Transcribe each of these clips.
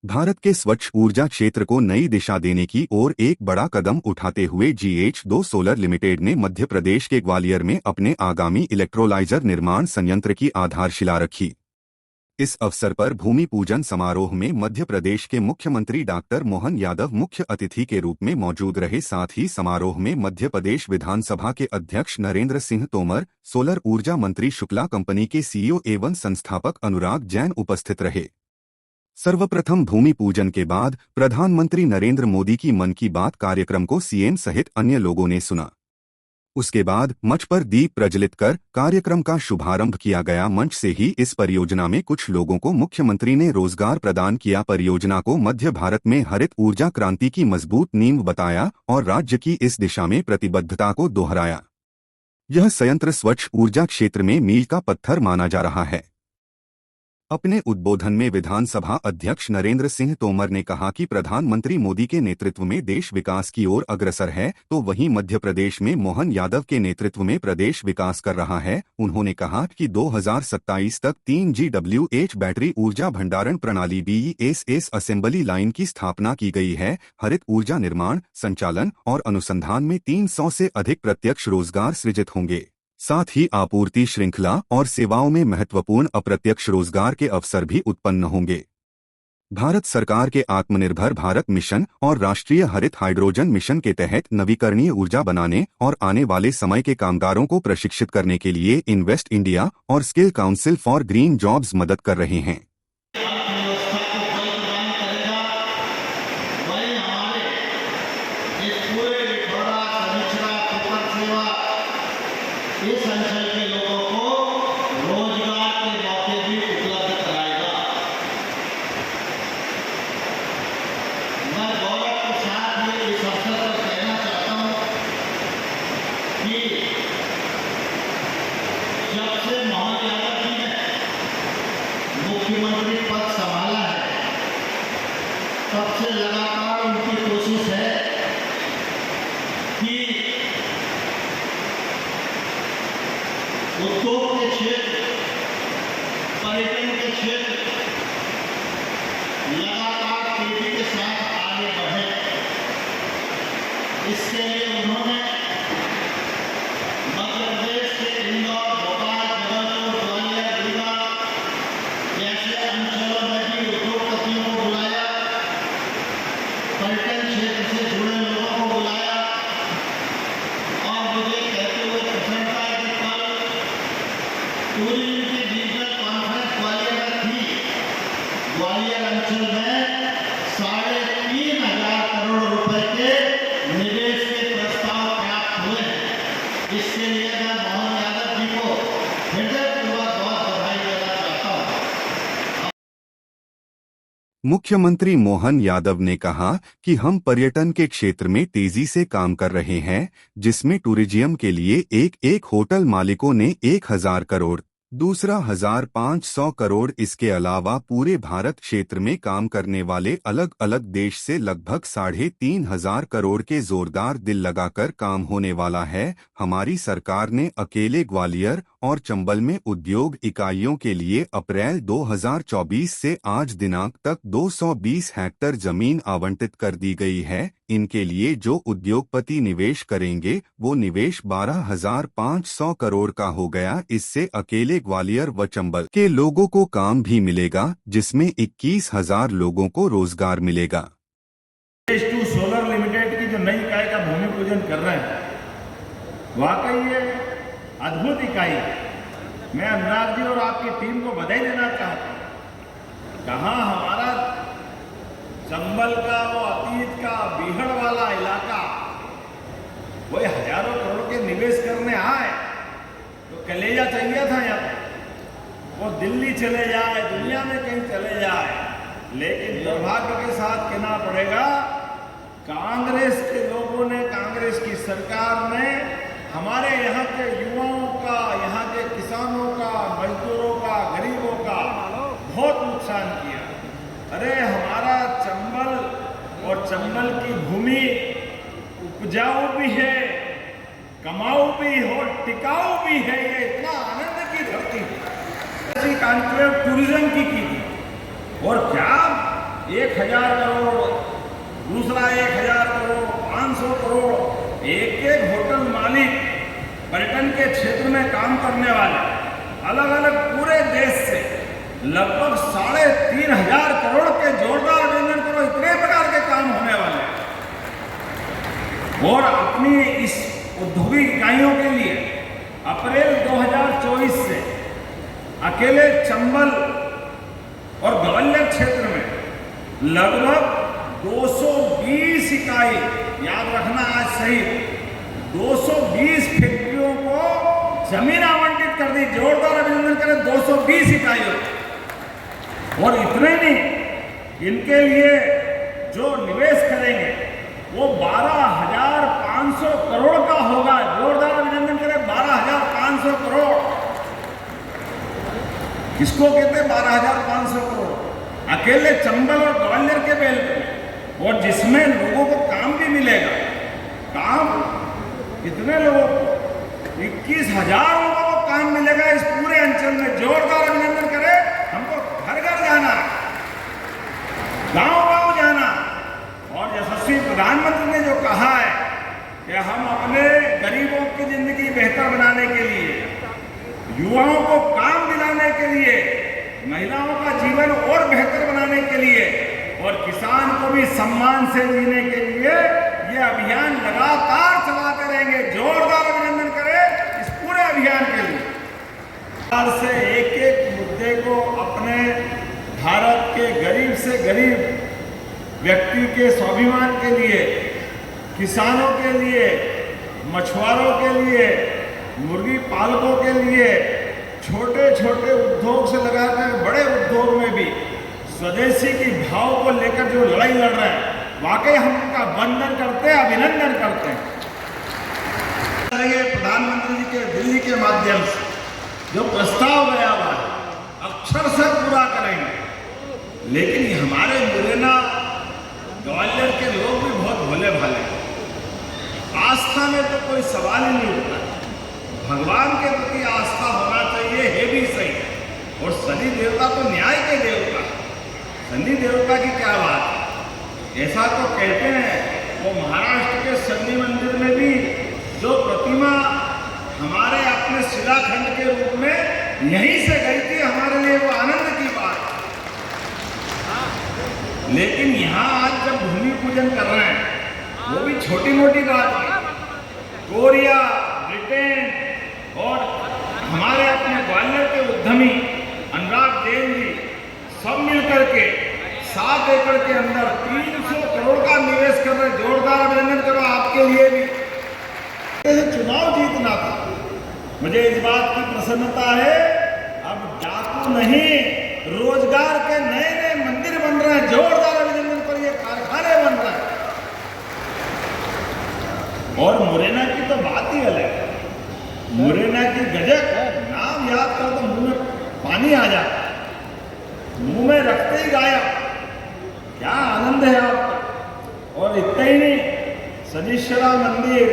भारत के स्वच्छ ऊर्जा क्षेत्र को नई दिशा देने की ओर एक बड़ा कदम उठाते हुए GH2 सोलर लिमिटेड ने मध्य प्रदेश के ग्वालियर में अपने आगामी इलेक्ट्रोलाइजर निर्माण संयंत्र की आधारशिला रखी। इस अवसर पर भूमि पूजन समारोह में मध्य प्रदेश के मुख्यमंत्री डॉक्टर मोहन यादव मुख्य अतिथि के रूप में मौजूद रहे। साथ ही समारोह में मध्य प्रदेश विधानसभा के अध्यक्ष नरेंद्र सिंह तोमर, सोलर ऊर्जा मंत्री शुक्ला कंपनी के CEO एवं संस्थापक अनुराग जैन उपस्थित रहे। सर्वप्रथम भूमि पूजन के बाद प्रधानमंत्री नरेंद्र मोदी की मन की बात कार्यक्रम को CM सहित अन्य लोगों ने सुना। उसके बाद मंच पर दीप प्रज्वलित कर कार्यक्रम का शुभारंभ किया गया। मंच से ही इस परियोजना में कुछ लोगों को मुख्यमंत्री ने रोजगार प्रदान किया। परियोजना को मध्य भारत में हरित ऊर्जा क्रांति की मजबूत नींव बताया और राज्य की इस दिशा में प्रतिबद्धता को दोहराया। यह संयंत्र स्वच्छ ऊर्जा क्षेत्र में मील का पत्थर माना जा रहा है। अपने उद्बोधन में विधानसभा अध्यक्ष नरेंद्र सिंह तोमर ने कहा कि प्रधानमंत्री मोदी के नेतृत्व में देश विकास की ओर अग्रसर है, तो वहीं मध्य प्रदेश में मोहन यादव के नेतृत्व में प्रदेश विकास कर रहा है। उन्होंने कहा कि 2027 तक 3 GWH बैटरी ऊर्जा भंडारण प्रणाली BESS असेंबली लाइन की स्थापना की गई है। हरित ऊर्जा निर्माण, संचालन और अनुसंधान में 300 से अधिक प्रत्यक्ष रोजगार सृजित होंगे। साथ ही आपूर्ति श्रृंखला और सेवाओं में महत्वपूर्ण अप्रत्यक्ष रोजगार के अवसर भी उत्पन्न होंगे। भारत सरकार के आत्मनिर्भर भारत मिशन और राष्ट्रीय हरित हाइड्रोजन मिशन के तहत नवीकरणीय ऊर्जा बनाने और आने वाले समय के कामगारों को प्रशिक्षित करने के लिए इन्वेस्ट इंडिया और skill council for green jobs मदद कर रहे हैं। इस अंचल के लोगों को रोजगार के मौके भी उपलब्ध कराएगा। मैं गौरव के साथ ये इस अवसर पर कहना चाहता हूं कि जब से मोहन यादव जी ने मुख्यमंत्री पद संभाला है, तब से लगातार उनकी कोशिश है कि उद्योग के क्षेत्र, पर्यटन के क्षेत्र लगातार तेजी के साथ आगे बढ़े। इसके लिए उन्होंने मध्य प्रदेश के इंदौर, भोपाल, जबलपुर, ग्वालियर, रीवा जैसे अंचलों में भी उद्योगपतियों को बुलाया, पर्यटन क्षेत्र से जुड़े लोगों को बुलाया और मुझे कहते हुए प्रसन्नता है कि कल पूरी उनकी रीजनल कॉन्फ्रेंस ग्वालियर में थी। ग्वालियर अंचल में 3,500 करोड़ रुपए के निवेश के प्रस्ताव प्राप्त हुए हैं। इसके लिए मैं मोहन यादव जी को हृदयपूर्वक बहुत बधाई देना चाहता हूँ। मुख्यमंत्री मोहन यादव ने कहा कि हम पर्यटन के क्षेत्र में तेजी से काम कर रहे हैं, जिसमें टूरिज्म के लिए एक होटल मालिकों ने 1,000 करोड़, दूसरा 1,500 करोड़, इसके अलावा पूरे भारत क्षेत्र में काम करने वाले अलग अलग देश से लगभग 3,500 करोड़ के जोरदार दिल लगाकर काम होने वाला है। हमारी सरकार ने अकेले ग्वालियर और चंबल में उद्योग इकाइयों के लिए अप्रैल 2024 से आज दिनांक तक 220 हेक्टेयर जमीन आवंटित कर दी गई है। इनके लिए जो उद्योगपति निवेश करेंगे वो निवेश 12,500 करोड़ का हो गया। इससे अकेले ग्वालियर व चंबल के लोगों को काम भी मिलेगा, जिसमें 21,000 लोगों को रोजगार मिलेगा। GH2 सोलर लिमिटेड की जो नई इकाई का भूमि पूजन कर रहे हैं, वाकई ये अद्भुत इकाई है। मैं अनुराग जी और आपकी टीम को बधाई देना चाहता हूँ। कहाँ हमारा चंबल का वो अतीत का बीहड़ वाला इलाका, वो हजारों करोड़ के निवेश करने आए तो कलेजा चाहिए था यहाँ पे। वो दिल्ली चले जाए, दुनिया में कहीं चले जाए, लेकिन दुर्भाग्य के साथ कहना पड़ेगा, कांग्रेस के लोगों ने, कांग्रेस की सरकार ने हमारे यहाँ के युवाओं का, यहाँ के किसानों का, मजदूरों का, गरीबों का बहुत नुकसान किया। अरे हमारा चंबल और चंबल की भूमि उपजाऊ भी है, कमाऊ भी और टिकाऊ भी है। ये इतना आनंद की धरती है। कॉन्क्लेव टूरिज्म की थी और क्या 1000 करोड़, दूसरा 1000 करोड़, 500 करोड़। एक एक होटल मालिक, पर्यटन के क्षेत्र में काम करने वाले, अलग अलग पूरे देश से लगभग 3500 करोड़ के जोरदार अभिनंदन करो। इतने प्रकार के काम होने वाले हैं। और अपनी इस औद्योगिक इकाइयों के लिए अप्रैल 2024 से अकेले चंबल और ग्वालियर क्षेत्र में लगभग 220 इकाई, याद रखना आज सही, 220 फैक्ट्रियों को जमीन आवंटित कर दी। जोरदार अभिनंदन करें 220 इकाइयों। और इतने नहीं, इनके लिए जो निवेश करेंगे वो 12,500 करोड़ का होगा। जोरदार अभिनंदन करें 12,500 करोड़। किसको कहते हैं 12,500 करोड़? अकेले चंबल और ग्वालियर के बेल पे, और जिसमें लोगों को काम भी मिलेगा। काम कितने लोगों को? 21,000 लोगों को काम मिलेगा इस पूरे अंचल में। जोरदार अभिनंदन करें। हमको घर घर जाना, गांव गांव जाना, और यशस्वी प्रधानमंत्री ने जो कहा है कि हम अपने गरीबों की जिंदगी बेहतर बनाने के लिए, युवाओं को काम दिलाने के लिए, महिलाओं का जीवन और बेहतर बनाने के लिए, और किसान को भी सम्मान से जीने के लिए ये अभियान लगातार चलाते रहेंगे। जोरदार अभिनंदन करें इस पूरे अभियान के लिए। से एक एक मुद्दे को अपने भारत के गरीब से गरीब व्यक्ति के स्वाभिमान के लिए, किसानों के लिए, मछुआरों के लिए, मुर्गी पालकों के लिए, छोटे छोटे उद्योग से लगाकर बड़े उद्योग में भी स्वदेशी की भाव को लेकर जो लड़ाई लड़ रहे हैं, वाकई हम उनका वंदन करते हैं, अभिनंदन करते हैं। प्रधानमंत्री जी के दिल्ली के माध्यम से जो प्रस्ताव गया हुआ है, अक्षर से पूरा करेंगे। लेकिन हमारे मुरैना ग्वालियर के लोग भी बहुत भोले भाले हैं। आस्था में तो कोई सवाल ही नहीं उठता। भगवान के प्रति आस्था होना चाहिए, है भी सही। और शनि देवता तो न्याय के देवता है। शनि देवता की क्या बात है? ऐसा तो कहते हैं। वो महाराष्ट्र के शनि मंदिर में भी जो प्रतिमा हमारे अपने शिलाखंड के रूप में यहीं से गई थी, हमारे लिए वो आनंद की बात। लेकिन यहाँ आज जब भूमि पूजन कर रहे हैं, वो भी छोटी मोटी बात नहीं। कोरिया, ब्रिटेन और हमारे अपने ग्वालियर के उद्यमी अनुराग जैन जी सब मिलकर के 7 एकड़ के अंदर 300 करोड़ का निवेश कर रहे हैं। जोरदार अभिनंदन करो आपके लिए भी। चुनाव जीतना था, मुझे इस बात की प्रसन्नता है। अब डाकू नहीं, रोजगार के नए नए मंदिर बन रहे हैं। जोरदार अभिनंदन पर ये कारखाने बन रहे हैं। और मुरैना की तो बात ही अलग है। मुरैना की गजब, नाम याद करो तो मुंह में पानी आ जाता, मुंह में रखते ही गाया। क्या आनंद है आपका। और इतना ही नहीं, शनिश्चरा मंदिर,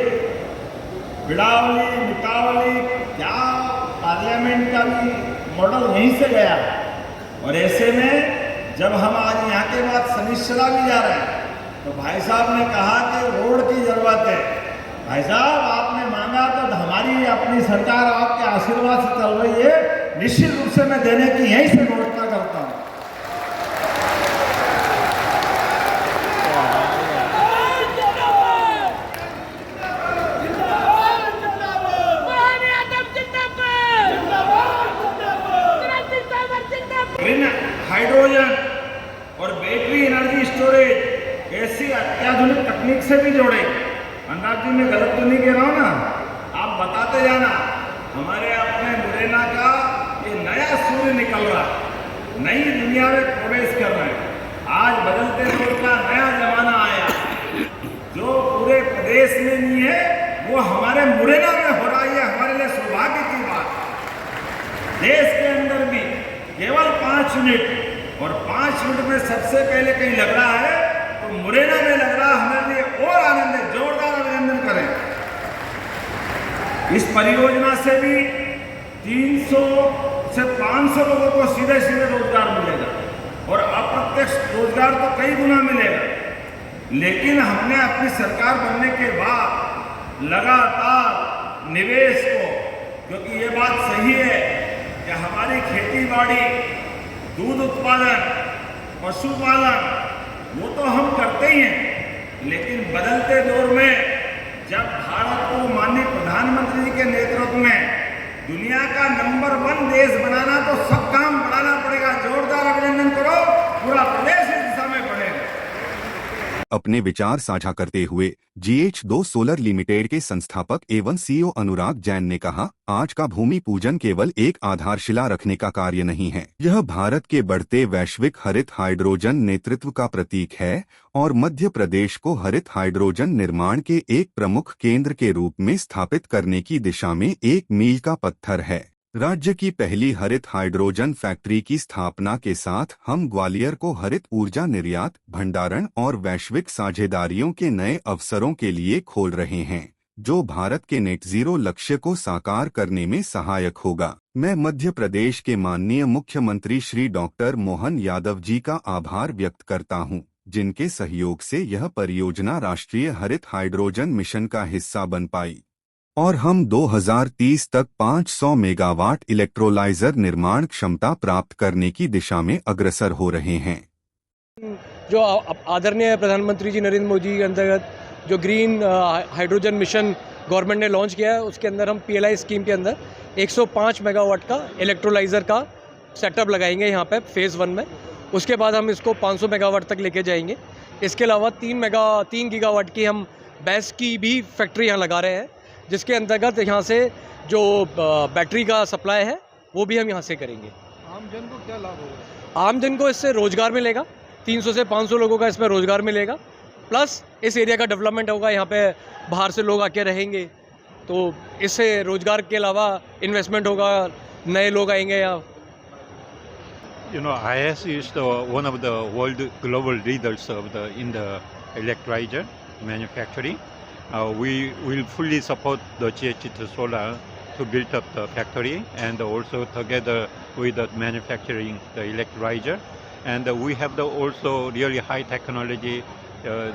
बिड़ावली, मितावली, क्या पार्लियामेंट का भी मॉडल यहीं से गया। और ऐसे में जब हम आज यहाँ के बाद शनिश्चरा भी जा रहे हैं, तो भाई साहब ने कहा कि रोड की जरूरत है। भाई साहब आपने मांगा तो हमारी अपनी सरकार आपके आशीर्वाद से चल रही है। निश्चित रूप से मैं देने की यहीं से घोषणा करता हूँ। हाइड्रोजन और बैटरी एनर्जी स्टोरेज ऐसी अत्याधुनिक तकनीक से भी जोड़े। अनुराग जी मैं गलत तो नहीं कह रहा हूँ ना, आप बताते जाना। हमारे अपने मुरैना का ये नया सूर्य निकल रहा है, नई दुनिया में प्रवेश कर रहे हैं। आज बदलते दौर का नया जमाना आया, जो पूरे प्रदेश में नहीं है वो हमारे मुरैना में हो रहा है। हमारे लिए सौभाग्य की बात। देश के अंदर भी केवल 5 यूनिट, और 5 यूनिट में सबसे पहले कहीं लग रहा है तो मुरैना में लग रहा है। हमारे लिए और आनंद है। जोरदार अभिनंदन करें। इस परियोजना से भी 300 से 500 लोगों को सीधे सीधे रोजगार मिलेगा। और अप्रत्यक्ष प्रत्यक्ष रोजगार तो कई गुना मिलेगा, लेकिन हमने अपनी सरकार बनने के बाद लगातार निवेश को, क्योंकि ये बात सही है कि हमारी खेती बाड़ी, दूध उत्पादन, पशुपालन वो तो हम करते ही हैं, लेकिन बदलते दौर में जब भारत को माननीय प्रधानमंत्री जी के नेतृत्व में दुनिया का नंबर 1 देश बनाना, तो सब काम बढ़ाना पड़ेगा। जोरदार अभिनंदन करो, पूरा प्रदेश इस दिशा में बढ़ेगा। अपने विचार साझा करते हुए GH2 सोलर लिमिटेड के संस्थापक एवं CEO अनुराग जैन ने कहा, आज का भूमि पूजन केवल एक आधारशिला रखने का कार्य नहीं है, यह भारत के बढ़ते वैश्विक हरित हाइड्रोजन नेतृत्व का प्रतीक है और मध्य प्रदेश को हरित हाइड्रोजन निर्माण के एक प्रमुख केंद्र के रूप में स्थापित करने की दिशा में एक मील का पत्थर है। राज्य की पहली हरित हाइड्रोजन फैक्ट्री की स्थापना के साथ हम ग्वालियर को हरित ऊर्जा निर्यात, भंडारण और वैश्विक साझेदारियों के नए अवसरों के लिए खोल रहे हैं, जो भारत के नेट जीरो लक्ष्य को साकार करने में सहायक होगा। मैं मध्य प्रदेश के माननीय मुख्यमंत्री श्री डॉक्टर मोहन यादव जी का आभार व्यक्त करता हूं, जिनके सहयोग से यह परियोजना राष्ट्रीय हरित हाइड्रोजन मिशन का हिस्सा बन पाई और हम 2030 तक 500 मेगावाट इलेक्ट्रोलाइजर निर्माण क्षमता प्राप्त करने की दिशा में अग्रसर हो रहे हैं। जो आदरणीय प्रधानमंत्री जी नरेंद्र मोदी के अंतर्गत जो ग्रीन हाइड्रोजन मिशन गवर्नमेंट ने लॉन्च किया है, उसके अंदर हम PLI स्कीम के अंदर 105 मेगावाट का इलेक्ट्रोलाइजर का सेटअप लगाएंगे यहाँ पे फेज़ 1 में। उसके बाद हम इसको 500 मेगावाट तक लेके जाएंगे। इसके अलावा 3 गीगावाट की हम बैस की भी फैक्ट्री यहाँ लगा रहे हैं, जिसके अंतर्गत यहाँ से जो बैटरी का सप्लाई है वो भी हम यहाँ से करेंगे। आम जन को क्या लाभ होगा? आम जन को इससे रोज़गार मिलेगा, 300 से 500 लोगों का इसमें रोज़गार मिलेगा, प्लस इस एरिया का डेवलपमेंट होगा। यहाँ पे बाहर से लोग आके रहेंगे, तो इससे रोज़गार के अलावा इन्वेस्टमेंट होगा, नए लोग आएंगे यहाँ। You know, IS is one of the world global leaders in the electrolyzer manufacturing. We will fully support the GH2 Solar to build up the factory and also together with the manufacturing the electrolyzer. And we have the also really high technology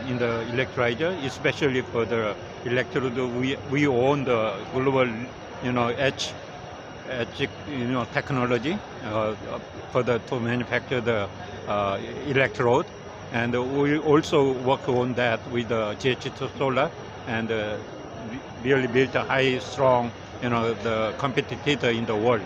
in the electrolyzer, especially for the electrode. We own the global, edge technology to manufacture the electrode, and we also work on that with the GH2 Solar and really build a high, strong, the competitor in the world.